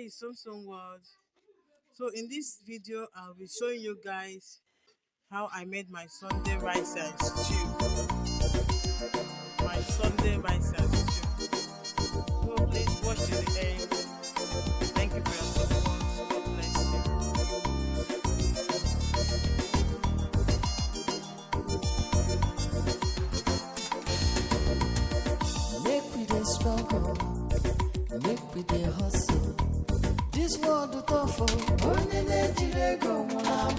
is Samsung World. So in this video, I'll be showing you guys how I made my Sunday rice and stew. My Sunday rice and stew. So please watch to the end. Thank you for your support. God bless you. Make we dey struggle, make we dey hustle. This world tough, only need go mula.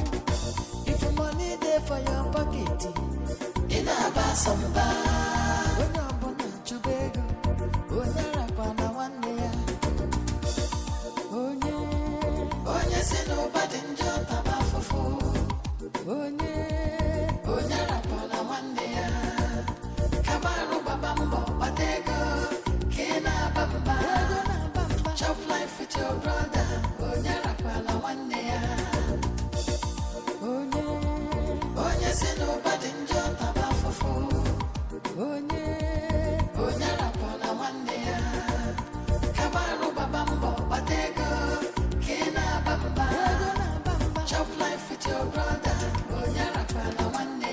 If money there for your pocket, in a basamba. When you're born to beg, when you're up on a 1 day. Oh, yes, nobody in your tabafu. Oh, you're up on a 1 day. Kamaru babambo, batego, kina bamba. Chop life with your brother. Oh, you're up on a 1 day. Oh, yes, nobody in your tabafu. Oh, up on a 1 day. Kamaru babambo, batego, kina bamba. Chop life with your brother. Oh, you're up on a 1 day.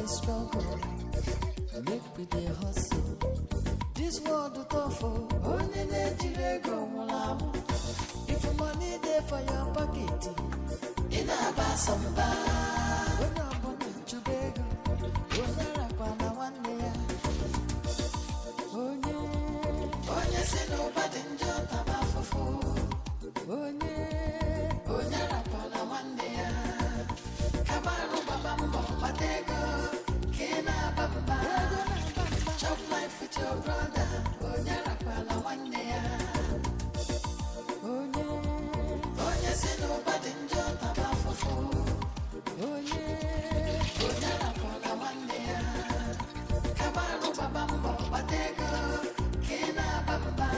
Struggle, make we dey hustle. This world tough, only need go mula. If money there for your pocket, in a basamba. When you're born to beg, when you're up on a 1 day. Oh, yes, nobody in your tabafu. Oh, you're up on a 1 day. Kamaru babambo, batego. Chop life with your brother. Oh, you're up on a 1 day. Oh, yes, nobody in your tabafu. Oh, you're up on a 1 day. Kamaru babambo, batego, kina bamba.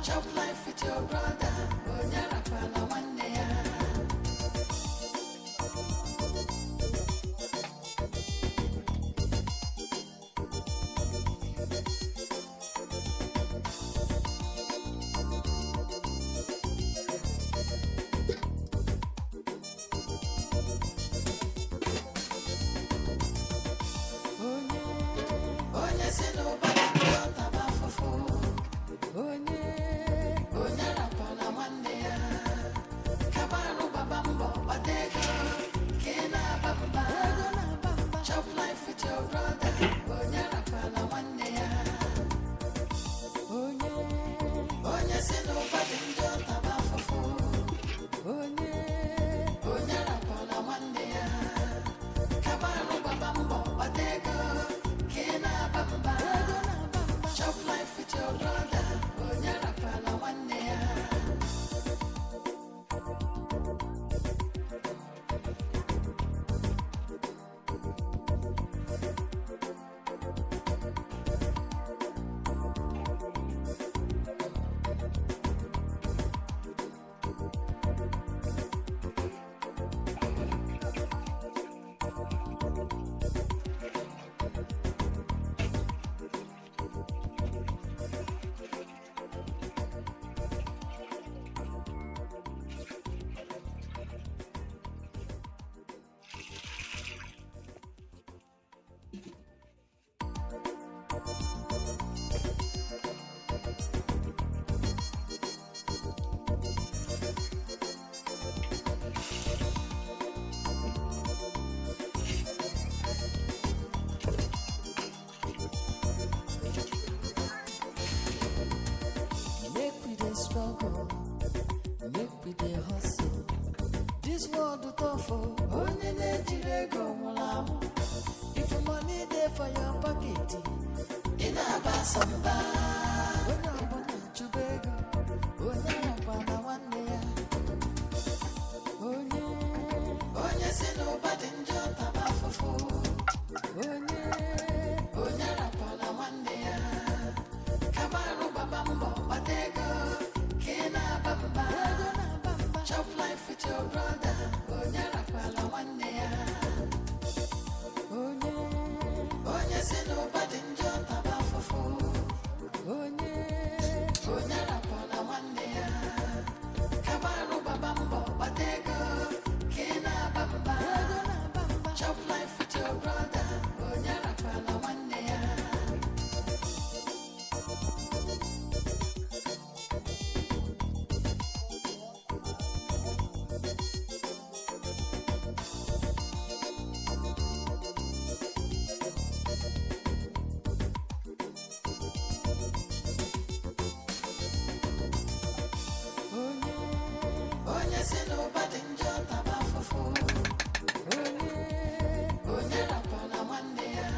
Chop life with your brother. Oh, you're up on a 1 day. we dey hustle. This world is tough, oh. Onye na-ejire ego nwụrụ anwụ. If money dey for your pocket, ị na-aba sọmba. Onye ọbụla chụba ego, onye arakwa na nwanne ya. Onye si n'ụba dị njọ taba afụfụ. Onye arakwa na nwanne ya. Kabarụ gbaba mbọ kpata ego, ka ị na-aba mba. Chop life with your brother, onye arakwa na nwanne ya. Onye si n'ụba dị njọ taba afụfụ. Onye arakwa na nwanne ya. Kabarụ gbaba mbọ kpata ego, ka ị na-aba mba. Chop life with your brother, onye arakwa na nwanne ya. Onye si n'ụba dị njọ taba afụfụ. Onye arakwa na nwanne ya.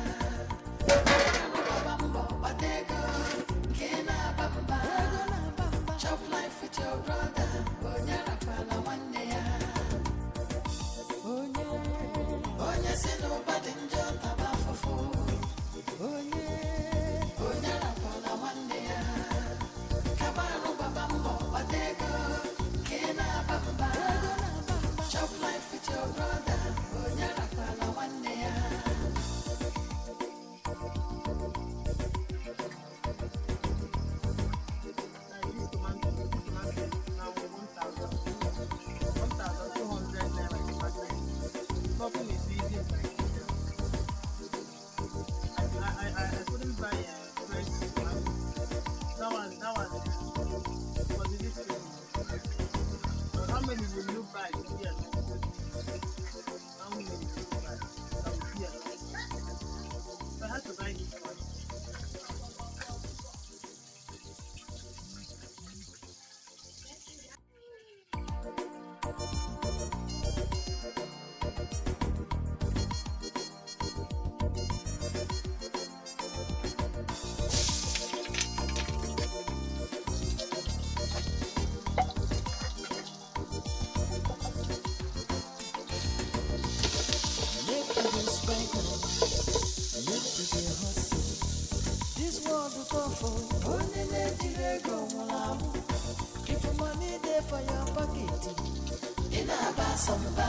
Kabarụ gbaba mbọ kpata ego, ka ị na-aba mba. Chop life with your brother, onye arakwa na nwanne ya. Onye si n'ụba dị njọ taba afụfụ. Onye arakwa na nwanne ya. Kabarụ gbaba mbọ kpata ego, ka ị na-aba mba. Chop life with your brother, onye arakwa na nwanne ya. This tomato now 1,200 naira in the market. Nothing is easy in Nigeria. I couldn't buy fresh tomato. That was for the little. But how many will you buy here? How many will you buy? From here. So I had to buy this one. Make we dey struggle, make we dey hustle. This world is tough, oh. Onye na-ejire ego nwụrụ anwụ. If money dey for your pocket, ị na-aba sọmba.